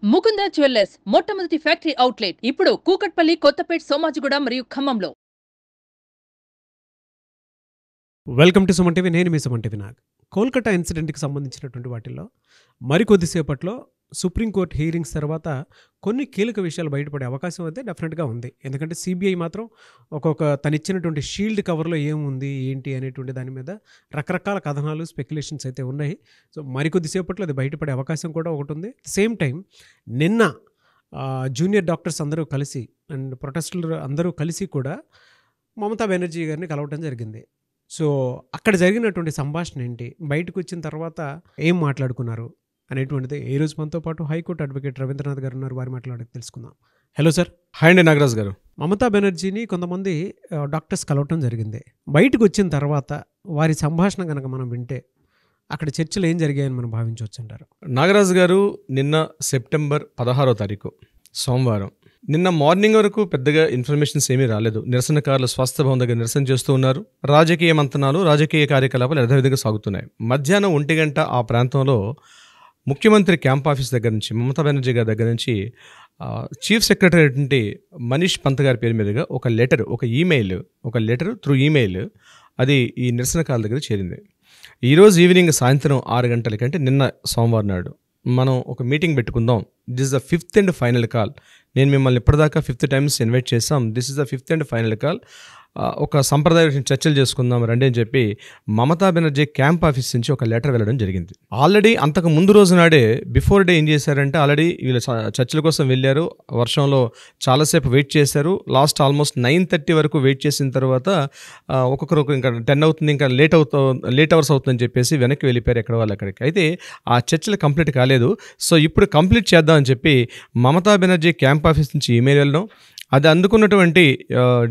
Mukunda jewellers మొట్టమొదటి factory outlet ఇప్పుడు కూకట్పల్లి, కొత్తపేట్, సోమాజిగూడ మరియు ఖమ్మంలో. Welcome to Suman TV. నేను మీ సుమన్ టీవీ నాగ్. కోల్కతా ఇన్సిడెంట్కి సంబంధించినటువంటి వాటిల్లో మరికొద్దిసేపట్లో సుప్రీంకోర్టు హీరింగ్స్ తర్వాత కొన్ని కీలక విషయాలు బయటపడే అవకాశం అయితే డెఫినెట్గా ఉంది. ఎందుకంటే సిబిఐ మాత్రం తనిచ్చినటువంటి షీల్డ్ కవర్లో ఏముంది ఏంటి అనేటువంటి దాని మీద రకరకాల కథనాలు, స్పెక్యులేషన్స్ అయితే ఉన్నాయి. సో మరికొద్దిసేపట్లో అది బయటపడే అవకాశం కూడా ఒకటి ఉంది. సేమ్ టైం నిన్న జూనియర్ డాక్టర్స్ అందరూ కలిసి అండ్ ప్రొటెస్టులు అందరూ కలిసి కూడా మమతా బెనర్జీ గారిని కలవటం జరిగింది. సో అక్కడ జరిగినటువంటి సంభాషణ ఏంటి, బయటకు వచ్చిన తర్వాత ఏం మాట్లాడుకున్నారు అనేటువంటిది ఈ రోజు మనతో పాటు హైకోర్టు అడ్వకేట్ రవీంద్రనాథ్ గారు ఉన్నారు. వారి మాట్లాడి తెలుసుకుందాం. Hello sir. హాయ్ అండి నాగరాజ్ గారు. మమతా బెనర్జీని కొంతమంది డాక్టర్స్ కలవటం జరిగింది. బయటకు వచ్చిన తర్వాత వారి సంభాషణ కనుక మనం వింటే అక్కడ చర్చలు ఏం జరిగాయని మనం భావించవచ్చు అంటారు? నాగరాజు గారు, నిన్న సెప్టెంబర్ 16వ తారీఖు సోమవారం, నిన్న మార్నింగ్ వరకు పెద్దగా ఇన్ఫర్మేషన్స్ ఏమీ రాలేదు. నిరసనకారులు స్వాస్థ్య భవన్ దగ్గర నిరసన చేస్తూ ఉన్నారు. రాజకీయ మంతనాలు, రాజకీయ కార్యకలాపాలు యథావిధిగా సాగుతున్నాయి. మధ్యాహ్నం 1 గంట ఆ ప్రాంతంలో ముఖ్యమంత్రి క్యాంప్ ఆఫీస్ దగ్గర నుంచి, మమతా బెనర్జీ గారి దగ్గర నుంచి చీఫ్ సెక్రటరీ అయినటువంటి మనీష్ పంత్ గారి పేరు మీదుగా ఒక లెటర్ త్రూ ఈమెయిల్ అది ఈ నిరసనకారుల దగ్గర చేరింది. ఈరోజు ఈవినింగ్ సాయంత్రం 6 గంటలకి, అంటే నిన్న సోమవారం నాడు, మనం ఒక మీటింగ్ పెట్టుకుందాం. This is the 5th and final call. నేను మిమ్మల్ని ఇప్పటిదాకా 5th టైమ్స్ ఇన్వైట్ చేసాం. This is the 5th and final call. ఒక సంప్రదాయ చర్చలు చేసుకుందాం రండి అని చెప్పి మమతా బెనర్జీ క్యాంప్ ఆఫీస్ నుంచి ఒక లెటర్ వెళ్ళడం జరిగింది. ఆల్రెడీ అంతకు ముందు రోజు నాడే, బిఫోర్ డే ఏం చేశారంటే, ఆల్రెడీ వీళ్ళు చర్చల కోసం వెళ్ళారు. వర్షంలో చాలాసేపు వెయిట్ చేశారు. లాస్ట్ ఆల్మోస్ట్ 9:30 వరకు వెయిట్ చేసిన తర్వాత ఒక్కొక్కరు ఇంకా 10 అవుతుంది, ఇంకా లేట్ అవర్స్ అవుతుందని చెప్పేసి వెనక్కి వెళ్ళిపోయారు ఎక్కడ వాళ్ళు అక్కడికి. అయితే ఆ చర్చలు కంప్లీట్ కాలేదు. సో ఇప్పుడు కంప్లీట్ చేద్దామని చెప్పి మమతా బెనర్జీ క్యాంప్ ఆఫీస్ నుంచి ఈమెయిల్ వెళ్ళడం, అది అందుకున్నటువంటి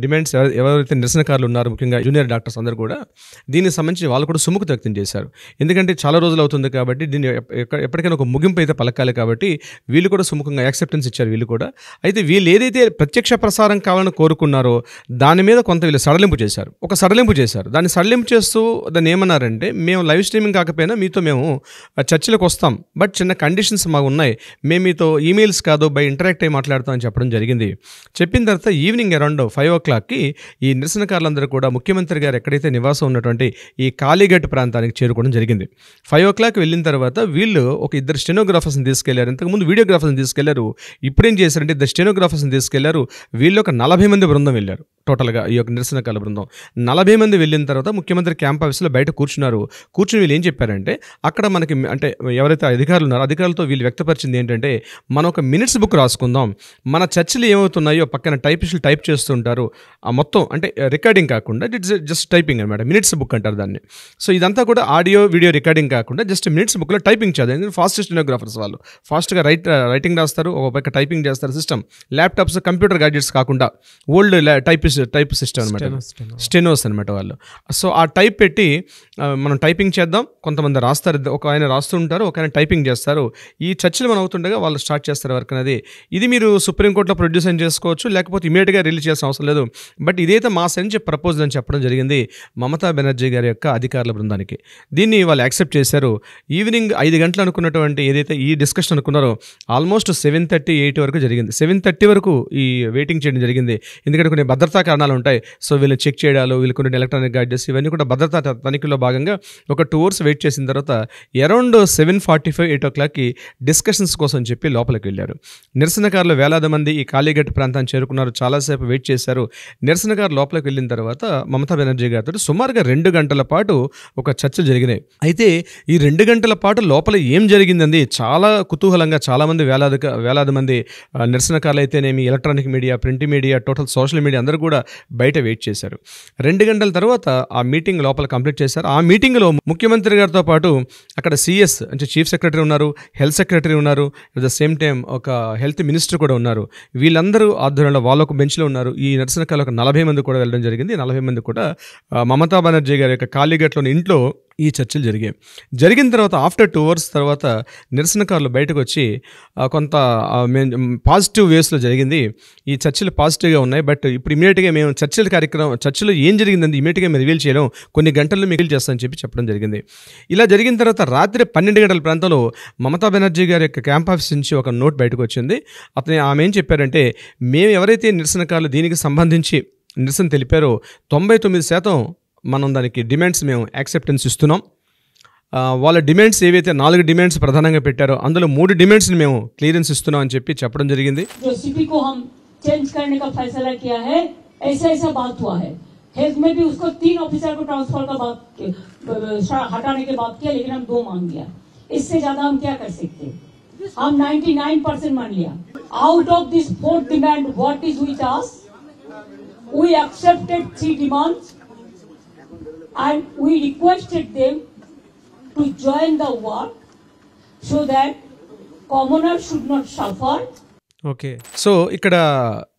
డిమాండ్స్ ఎవరైతే నిరసనకారులు ఉన్నారో, ముఖ్యంగా జూనియర్ డాక్టర్స్ అందరూ కూడా దీనికి సంబంధించి వాళ్ళు కూడా సుముఖత వ్యక్తం చేశారు. ఎందుకంటే చాలా రోజులు అవుతుంది కాబట్టి దీన్ని ఎప్పటికైనా ఒక ముగింపు అయితే పలకాలి కాబట్టి వీళ్ళు కూడా సుముఖంగా యాక్సెప్టెన్స్ ఇచ్చారు వీళ్ళు కూడా. అయితే వీళ్ళు ఏదైతే ప్రత్యక్ష ప్రసారం కావాలని కోరుకున్నారో దాని మీద కొంత వీళ్ళు సడలింపు చేశారు. దాన్ని సడలింపు చేస్తూ దాన్ని ఏమన్నారంటే, మేము లైవ్ స్ట్రీమింగ్ కాకపోయినా మీతో మేము చర్చలకు వస్తాం, బట్ చిన్న కండిషన్స్ మాకు ఉన్నాయి, మేము మీతో ఈమెయిల్స్ కాదు బై ఇంటరాక్ట్ అయ్యి మాట్లాడతాం అని చెప్పడం జరిగింది. చెప్పిన తర్వాత ఈవినింగ్ అరౌండ్ 5 o'clockకి ఈ నిరసనకారులందరూ కూడా ముఖ్యమంత్రి గారు ఎక్కడైతే నివాసం ఉన్నటువంటి ఈ కాళీఘట్ ప్రాంతానికి చేరుకోవడం జరిగింది. 5 o'clock వెళ్ళిన తర్వాత వీళ్ళు ఒక 2 స్టెనోగ్రాఫర్స్ని తీసుకెళ్లారు. ఇంతకుముందు వీడియోగ్రాఫర్స్ని తీసుకెళ్లారు. ఇప్పుడేం చేశారంటే 2 స్టెనోగ్రాఫర్స్ని తీసుకెళ్లారు. వీళ్ళు ఒక 40 మంది బృందం వెళ్ళారు. టోటల్గా ఈ యొక్క నిరసనకారుల బృందం 40 మంది వెళ్ళిన తర్వాత ముఖ్యమంత్రి క్యాంప్ ఆఫీస్లో బయట కూర్చుని వీళ్ళు ఏం చెప్పారంటే, అక్కడ మనకి అంటే ఎవరైతే అధికారులు ఉన్నారో అధికారులతో వీళ్ళు వ్యక్తపరిచింది ఏంటంటే, మనం ఒక మినిట్స్ బుక్ రాసుకుందాం, మన చర్చలు ఏమవుతున్నాయో పక్కన టైపిస్టులు టైప్ చేస్తుంటారు, ఆ మొత్తం అంటే రికార్డింగ్ కాకుండా ఇట్స్ జస్ట్ టైపింగ్ అనమాట, మినిట్స్ బుక్ అంటారు దాన్ని. సో ఇదంతా కూడా ఆడియో వీడియో రికార్డింగ్ కాకుండా జస్ట్ మినిట్స్ బుక్లో టైపింగ్ చేయాలి. ఎందుకంటే ఫాస్ట్ స్టెనోగ్రాఫర్స్ వాళ్ళు ఫాస్ట్గా రైటింగ్ రాస్తారు, ఒక పక్క టైపింగ్ చేస్తారు. సిస్టమ్ ల్యాప్టాప్స్, కంప్యూటర్ గ్యాడ్జెట్స్ కాకుండా ఓల్డ్ టైప్ సిస్టమ్ అనమాట, స్టెనోస్ అనమాట వాళ్ళు. సో ఆ టైప్ పెట్టి మనం టైపింగ్ చేద్దాం. కొంతమంది రాస్తారు, ఒక ఆయన రాస్తుంటారు, ఒక ఆయన టైపింగ్ చేస్తారు. ఈ చర్చలు మనం అవుతుండగా వాళ్ళు స్టార్ట్ చేస్తారు వర్క్ అనేది. ఇది మీరు సుప్రీంకోర్టులో ప్రొడ్యూస్ చేసుకోవచ్చు, లేకపోతే ఇమీడియట్గా రిలీజ్ చేయాల్సిన అవసరం లేదు. బట్ ఇదైతే మా నుంచి ప్రపోజల్ అని చెప్పడం జరిగింది మమతా బెనర్జీ గారి యొక్క అధికారుల బృందానికి. దీన్ని వాళ్ళు యాక్సెప్ట్ చేశారు. ఈవినింగ్ 5 గంటలు అనుకున్నటువంటి ఏదైతే ఈ డిస్కషన్ అనుకున్నారో ఆల్మోస్ట్ 7:30, 8 వరకు జరిగింది. 7:30 వరకు ఈ వెయిటింగ్ చేయడం జరిగింది. ఎందుకంటే కొన్ని భద్రతా కారణాలు ఉంటాయి. సో వీళ్ళు చెక్ చేయడాలు, వీళ్ళు కొన్ని ఎలక్ట్రానిక్ గాడ్జెట్స్ ఇవన్నీ కూడా భద్రతా తనిఖీలో భాగంగా ఒక 2 hours వెయిట్ చేసిన తర్వాత అరౌండ్ 7:45, 8 o'clockకి డిస్కషన్స్ కోసం చెప్పి లోపలికి వెళ్ళారు. నిరసనకారులు వేలాది మంది ఈ కాళీఘట్ ప్రాంతాన్ని చేరుకున్నారు. చాలాసేపు వెయిట్ చేశారు. నిరసనకారు లోపలికి వెళ్ళిన తర్వాత మమతా బెనర్జీ గారితో సుమారుగా 2 గంటల పాటు ఒక చర్చలు జరిగినాయి. అయితే ఈ 2 గంటల పాటు లోపల ఏం జరిగిందండి చాలా కుతూహలంగా చాలామంది వేలాది మంది నిరసనకారులు అయితేనేమి, electronic media, print media, total social media అందరూ కూడా బయట వెయిట్ చేశారు. 2 గంటల తర్వాత ఆ మీటింగ్ లోపల కంప్లీట్ చేశారు. ఆ మీటింగ్లో ముఖ్యమంత్రి గారితో పాటు అక్కడ సిఎస్ అంటే చీఫ్ సెక్రటరీ ఉన్నారు, హెల్త్ సెక్రటరీ ఉన్నారు, అట్ ద సేమ్ టైం ఒక హెల్త్ మినిస్టర్ కూడా ఉన్నారు. వీళ్ళందరూ ఆధ్వర్యంలో వాళ్ళొక బెంచ్లో ఉన్నారు. ఈ నిరసనకారులు ఒక 40 మంది కూడా వెళ్ళడం జరిగింది. 40 మంది కూడా మమతా బెనర్జీ గారి యొక్క కాళీఘట్లోని ఇంట్లో ఈ చర్చలు జరిగిన తర్వాత ఆఫ్టర్ 2 అవర్స్ తర్వాత నిరసనకారులు బయటకు వచ్చి కొంత పాజిటివ్ వేస్లో జరిగింది, ఈ చర్చలు పాజిటివ్గా ఉన్నాయి, బట్ ఇప్పుడు ఇమీడియట్గా మేము చర్చలో ఏం జరిగిందని ఇమీడియట్గా మేము రివీల్ చేయడం, కొన్ని గంటల్లో మీకు చేస్తామని చెప్పడం జరిగింది. ఇలా జరిగిన తర్వాత రాత్రి 12 గంటల ప్రాంతంలో మమతా బెనర్జీ గారి యొక్క క్యాంప్ ఆఫీస్ నుంచి ఒక నోట్ బయటకు వచ్చింది. ఆమె ఏం చెప్పారంటే, మేము ఎవరైతే నిరసనకారులు దీనికి సంబంధించి నిరసన తెలిపారో 99% మనం దానికి డిమాండ్స్ మేము యాక్సెప్టెన్స్ ఇస్తున్నాం. వాళ్ళ డిమాండ్స్ ఏవైతే 4 డిమాండ్స్ ప్రధానంగా పెట్టారో అందులో 3 డిమాండ్స్ని మేము క్లియరెన్స్ ఇస్తున్నాం అని చెప్పడం జరిగింది. चेंज करने का फैसला किया है, ऐसा बात हुआ है. हेल्थ में भी उसको 3 ऑफिसर को ट्रांसफर का बात हटाने के बात किया, लेकिन हम 2 मांग लिया. इससे ज्यादा हम क्या कर सकते? हम 99% मान लिया. Out of this 4th demand, what is we task? We accepted 3 demands and we requested them to join the work so that commoners should not suffer. Okay, so ఇక్కడ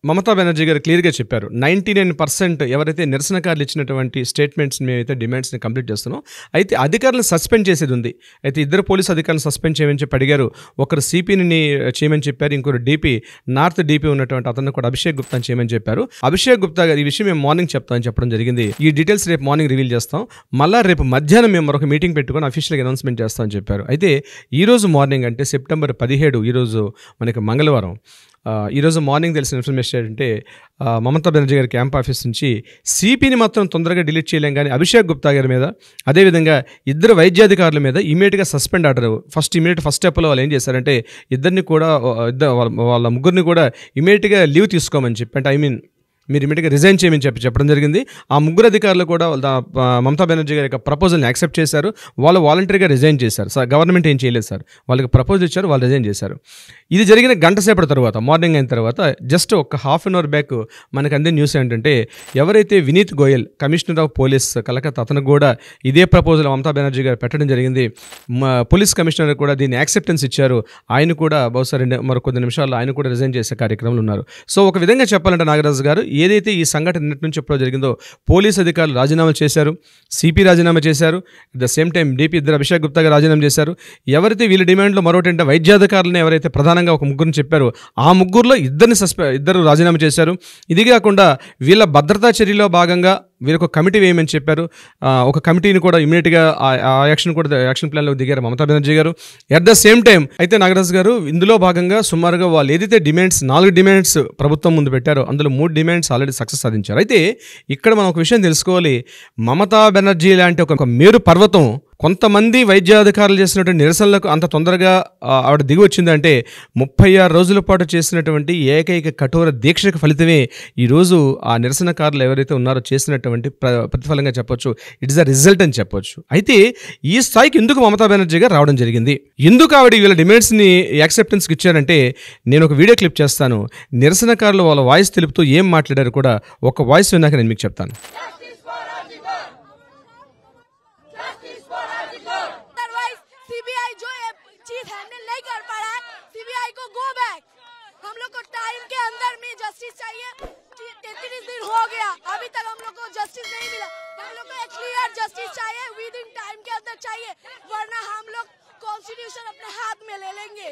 మమతా బెనర్జీ గారు క్లియర్గా చెప్పారు, 99% ఎవరైతే నిరసనకారులు ఇచ్చినటువంటి స్టేట్మెంట్స్ మేమైతే డిమాండ్స్ని కంప్లీట్ చేస్తున్నాం, అయితే అధికారులను సస్పెండ్ చేసేది ఉంది. అయితే 2 పోలీసు అధికారులను సస్పెండ్ చేయమని చెప్పి అడిగారు. ఒకరు సిపిని చేయమని చెప్పారు, ఇంకొకరు డిపి నార్త్ డిపి ఉన్నటువంటి అతను కూడా అభిషేక్ గుప్తాని చేయమని చెప్పారు. అభిషేక్ గుప్తా గారు ఈ విషయం మేము మార్నింగ్ చెప్తామని చెప్పడం జరిగింది. ఈ డీటెయిల్స్ రేపు మార్నింగ్ రివీల్ చేస్తాం, మళ్ళీ రేపు మధ్యాహ్నం మేము మరొక మీటింగ్ పెట్టుకొని అఫీషియల్గా అనౌన్స్మెంట్ చేస్తామని చెప్పారు. అయితే ఈరోజు మార్నింగ్ అంటే సెప్టెంబర్ 17, ఈరోజు మనకి మంగళవారం, ఈరోజు మార్నింగ్ తెలిసిన ఇన్ఫర్మేషన్ ఏంటంటే మమతా బెనర్జీ గారి క్యాంప్ ఆఫీస్ నుంచి సిపిని మాత్రం తొందరగా డిలీట్ చేయలేం, కానీ అభిషేక్ గుప్తా గారి మీద, అదేవిధంగా 2 వైద్యాధికారుల మీద ఇమీడియట్గా సస్పెండ్ ఆర్డర్ ఫస్ట్ స్టెప్లో వాళ్ళు ఏం చేశారంటే ఇద్దరిని కూడా వాళ్ళ ముగ్గురిని కూడా ఇమీడియట్గా లీవ్ తీసుకోమని చెప్పి, అంటే మీరు ఇమీడియట్గా రిజైన్ చేయమని చెప్పడం జరిగింది. ఆ 3 అధికారులు కూడా మమతా బెనర్జీ గారి యొక్క ప్రపోజల్ని యాక్సెప్ట్ చేశారు. వాళ్ళు వాలంటరీగా రిజైన్ చేశారు. సార్ గవర్నమెంట్ ఏం చేయలేదు సార్, వాళ్ళకి ప్రపోజల్ ఇచ్చారు, వాళ్ళు రిజైన్ చేశారు. ఇది జరిగిన గంట సేపటి తర్వాత, మార్నింగ్ అయిన తర్వాత జస్ట్ ఒక హాఫ్ అన్ అవర్ బ్యాక్ మనకు అందే న్యూస్ ఏంటంటే, ఎవరైతే Vineet Goyal commissioner of police Kolkata, అతను కూడా ఇదే ప్రపోజల్ మమతా బెనర్జీ గారు పెట్టడం జరిగింది. పోలీస్ కమిషనర్ కూడా దీన్ని యాక్సెప్టెన్స్ ఇచ్చారు. ఆయన కూడా బహుశా మరో కొద్ది నిమిషాల్లో ఆయన కూడా రిజైన్ చేసే కార్యక్రమంలో ఉన్నారు. సో ఒక విధంగా చెప్పాలంటే నాగరాజు గారు, ఏదైతే ఈ సంఘటన నిన్నటి నుంచి ఎప్పుడో జరిగిందో పోలీస్ అధికారులు రాజీనామా చేశారు, సిపి రాజీనామా చేశారు, at the same time DP Abhishek Gupta గారు రాజీనామా చేశారు. ఎవరైతే వీళ్ళ డిమాండ్లో మరోటంటే వైద్యాధికారులను ఎవరైతే ప్రధానంగా ఒక 3 చెప్పారో ఆ 3లో 2 రాజీనామా చేశారు. ఇది కాకుండా వీళ్ళ భద్రతా చర్యలో భాగంగా వీళ్ళకు కమిటీ వేయమని చెప్పారు. ఒక కమిటీని కూడా ఇమీడియట్గా యాక్షన్ ప్లాన్లో దిగారు మమతా బెనర్జీ గారు. అట్ ద సేమ్ టైం అయితే నాగరాజు గారు, ఇందులో భాగంగా సుమారుగా వాళ్ళు ఏదైతే డిమాండ్స్ 4 డిమాండ్స్ ప్రభుత్వం ముందు పెట్టారో అందులో 3 డిమాండ్స్ ఆల్రెడీ సక్సెస్ సాధించారు. అయితే ఇక్కడ మనం ఒక విషయం తెలుసుకోవాలి, మమతా బెనర్జీ లాంటి ఒక మేరు పర్వతం కొంతమంది వైద్యాధికారులు చేసినటువంటి నిరసనలకు అంత తొందరగా ఆవిడ దిగి వచ్చిందంటే 36 రోజుల పాటు చేసినటువంటి ఏకైక కఠోర దీక్షకు ఫలితమే ఈరోజు ఆ నిరసనకారులు ఎవరైతే ఉన్నారో చేసినటువంటి ప్రతిఫలంగా చెప్పొచ్చు. ఇట్స్ అ రిజల్ట్ అని చెప్పొచ్చు. అయితే ఈ స్థాయికి ఎందుకు మమతా బెనర్జీ గారు రావడం జరిగింది, ఎందుకు ఆవిడ వీళ్ళ డిమాండ్స్ని యాక్సెప్టెన్స్కి ఇచ్చారంటే, నేను ఒక వీడియో క్లిప్ చేస్తాను. నిరసనకారులు వాళ్ళ వాయిస్ తెలుపుతూ ఏం మాట్లాడారు కూడా ఒక వాయిస్ విన్నాక నేను మీకు చెప్తాను. जस्टिस चाहिए, 33 दिन हो गया, अभी तक हम लोग को जस्टिस नहीं मिला. हम लोग को एक क्लियर जस्टिस चाहिए, विद इन टाइम के अंदर चाहिए, वरना हम लोग कॉन्स्टिट्यूशन अपने हाथ में ले लेंगे.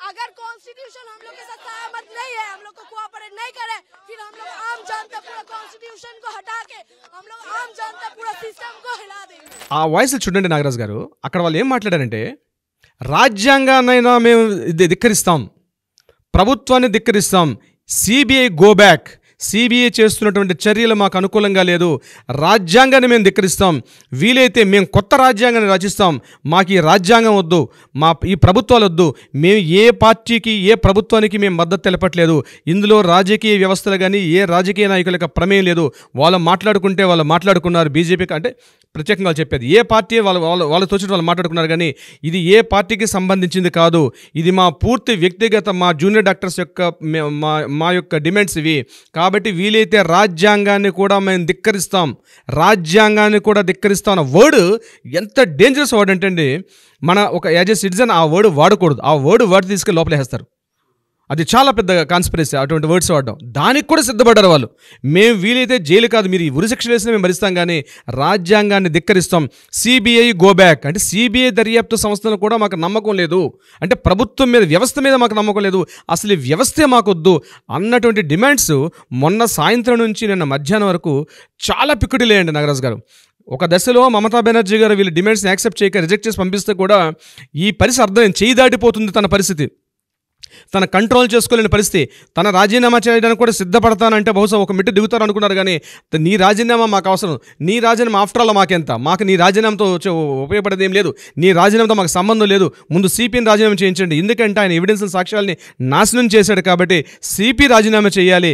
अगर कॉन्स्टिट्यूशन हम लोग के साथ सहमत नहीं है, हम लोग को कोऑपरेट नहीं करे, फिर हम लोग आम जनता पूरा कॉन्स्टिट्यूशन को हटा के हम लोग आम जनता पूरा सिस्टम को हिला देंगे. ఆ వాయిస్ చూడండి నాగరాజు గారు, అక్కడ వాళ్ళు ఏం మాట్లాడారంటే, రాజ్యాంగాన్నైనా మేము ధిక్కరిస్తాం, ప్రభుత్వాన్ని ధిక్కరిస్తాం, సిబిఐ గో బ్యాక్, సిబిఐ చేస్తున్నటువంటి చర్యలు మాకు అనుకూలంగా లేదు, రాజ్యాంగాన్ని మేము ధిక్కరిస్తాం, వీలైతే మేము కొత్త రాజ్యాంగాన్ని రచిస్తాం, మాకు ఈ రాజ్యాంగం వద్దు, ఈ ప్రభుత్వాలు వద్దు, మేము ఏ పార్టీకి ఏ ప్రభుత్వానికి మేము మద్దతు తెలపట్లేదు, ఇందులో రాజకీయ వ్యవస్థలు కానీ ఏ రాజకీయ నాయకుల యొక్క ప్రమేయం లేదు, వాళ్ళు మాట్లాడుకుంటే వాళ్ళు మాట్లాడుకున్నారు, బీజేపీకి అంటే ప్రత్యేకంగా చెప్పేది ఏ పార్టీ వాళ్ళు తోచిన వాళ్ళు మాట్లాడుకున్నారు, కానీ ఇది ఏ పార్టీకి సంబంధించింది కాదు, ఇది మా పూర్తి వ్యక్తిగత మా జూనియర్ డాక్టర్స్ యొక్క మా యొక్క డిమాండ్స్ ఇవి, కాబట్టి వీలైతే రాజ్యాంగాన్ని కూడా మేము ధిక్కరిస్తాం, రాజ్యాంగాన్ని కూడా ధిక్కరిస్తాం అన్న వర్డ్ ఎంత డేంజరస్ వర్డ్ అంటే అండి, మన ఒక యాజ్ ఎ సిటిజన్ ఆ వర్డ్ వాడకూడదు, ఆ వర్డ్ తీసుకెళ్ళి లోపలేస్తారు. అది చాలా పెద్ద కాన్స్పిరసీ అటువంటి వర్డ్స్ వాడడం. దానికి కూడా సిద్ధపడ్డారు వాళ్ళు. మేము వీలైతే జైలు కాదు, మీరు ఈ ఉరిశిక్షలు వేసినా మేము భరిస్తాం, కానీ రాజ్యాంగాన్ని ధిక్కరిస్తాం. సిబిఐ గో బ్యాక్ అంటే సిబిఐ దర్యాప్తు సంస్థలు కూడా మాకు నమ్మకం లేదు, అంటే ప్రభుత్వం మీద, వ్యవస్థ మీద మాకు నమ్మకం లేదు, అసలు ఈ వ్యవస్థే మాకొద్దు అన్నటువంటి డిమాండ్స్ మొన్న సాయంత్రం నుంచి నిన్న మధ్యాహ్నం వరకు చాలా పిక్కుటిలేయండి నాగరాజు గారు. ఒక దశలో మమతా బెనర్జీ గారు వీళ్ళ డిమాండ్స్ని యాక్సెప్ట్ చేయక రిజెక్ట్ చేసి పంపిస్తే కూడా ఈ పరిస్థితి అర్థం చేయి దాటిపోతుంది. తన పరిస్థితి తన కంట్రోల్ చేసుకోలేని పరిస్థితి. తన రాజీనామా చేయడానికి కూడా సిద్ధపడతానంటే బహుశా ఒక మెట్టు దిగుతారు అనుకున్నారు, కానీ నీ రాజీనామా మాకు అవసరం, నీ రాజీనామా ఆఫ్టర్ ఆల్ మాకెంత, మాకు నీ రాజీనామాతో ఉపయోగపడేది ఏం లేదు, నీ రాజీనామాతో మాకు సంబంధం లేదు, ముందు సిపిని రాజీనామా చేయించండి. ఎందుకంటే ఆయన ఎవిడెన్స్ సాక్ష్యాలని నాశనం చేశాడు కాబట్టి సిపి రాజీనామా చేయాలి,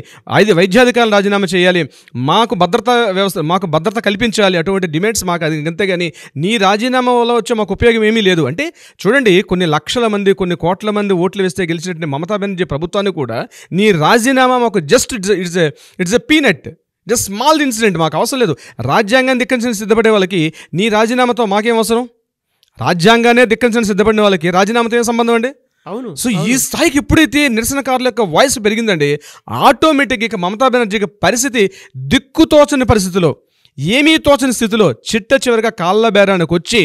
వైద్యాధికారులు రాజీనామా చేయాలి, మాకు భద్రతా వ్యవస్థ, మాకు భద్రత కల్పించాలి, అటువంటి డిమాండ్స్ మాకు అది అంతేగాని నీ రాజీనామా వల్ల వచ్చే మాకు ఉపయోగం ఏమీ లేదు. అంటే చూడండి, కొన్ని లక్షల మంది, కొన్ని కోట్ల మంది ఓట్లు వేస్తే గెలిచినట్టు మమతా బెనర్జీ ప్రభుత్వాన్ని కూడా నీ రాజీనామా మాకు just it's a peanut, just small incident, మాకు అవసరం లేదు. రాజ్యాంగాన్ని ధిక్కరించడానికి సిద్ధపడే వాళ్ళకి నీ రాజీనామాతో మాకేం అవసరం? రాజ్యాంగాన్ని ధిక్కరించడానికి సిద్ధపడిన వాళ్ళకి రాజీనామాతో ఏం సంబంధం అండి? అవును. సో ఈ స్థాయికి ఎప్పుడైతే నిరసనకారుల యొక్క వాయిస్ పెరిగిందండి, ఆటోమేటిక్గా ఇక మమతా బెనర్జీకి పరిస్థితి దిక్కుతోచని పరిస్థితిలో, ఏమీ తోచని స్థితిలో చిట్ట చివరిగా కాళ్ళ బేరానికి వచ్చి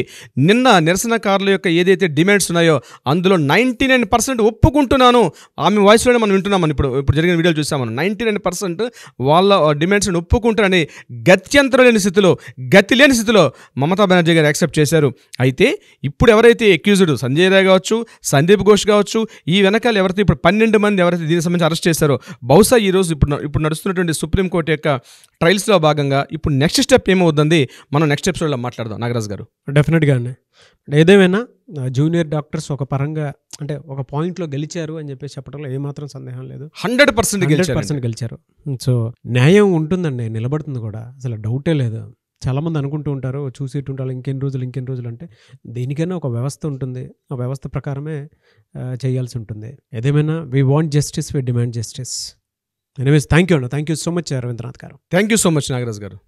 నిన్న నిరసనకారుల యొక్క ఏదైతే డిమాండ్స్ ఉన్నాయో అందులో 99% ఒప్పుకుంటున్నాను, ఆమె వాయిస్లోనే మనం వింటున్నామని ఇప్పుడు జరిగిన వీడియోలు చూసామని 99% వాళ్ళ డిమాండ్స్ని ఒప్పుకుంటారని గత్యంతరం లేని స్థితిలో, గతి లేని స్థితిలో మమతా బెనర్జీ గారు యాక్సెప్ట్ చేశారు. అయితే ఇప్పుడు ఎవరైతే అక్యూజ్డ్ సంజయ్ రాయ్ కావచ్చు, సందీప్ ఘోష్ కావచ్చు, ఈ వెనకాల ఎవరైతే ఇప్పుడు 12 మంది ఎవరైతే దీనికి సంబంధించి అరెస్ట్ చేశారో, బహుశా ఈరోజు ఇప్పుడు నడుస్తున్నటువంటి సుప్రీంకోర్టు యొక్క ట్రయల్స్లో భాగంగా ఇప్పుడు నెక్స్ట్ స్టెప్ ఏమవుతుంది మనం నెక్స్ట్ ఎపిసోడ్లో మాట్లాడదాం నాగరాజ్ గారు. డెఫినెట్గా అండి. ఏదేమైనా జూనియర్ డాక్టర్స్ ఒక పరంగా అంటే ఒక పాయింట్లో గెలిచారు అని చెప్పేసి చెప్పడంలో ఏమాత్రం సందేహం లేదు. 100% గెలిచారు. సో న్యాయం ఉంటుందండి, నిలబడుతుంది కూడా, అసలు డౌటే లేదు. చాలామంది అనుకుంటూ ఉంటారు, చూసేటుంటారు ఇంకెన్ని రోజులు అంటే దేనికైనా ఒక వ్యవస్థ ఉంటుంది, ఆ వ్యవస్థ ప్రకారమే చేయాల్సి ఉంటుంది. ఏదేమైనా we want justice, we demand justice. Anyways thank you so much Ravindranath garu. Thank you so much Nagaraj గారు.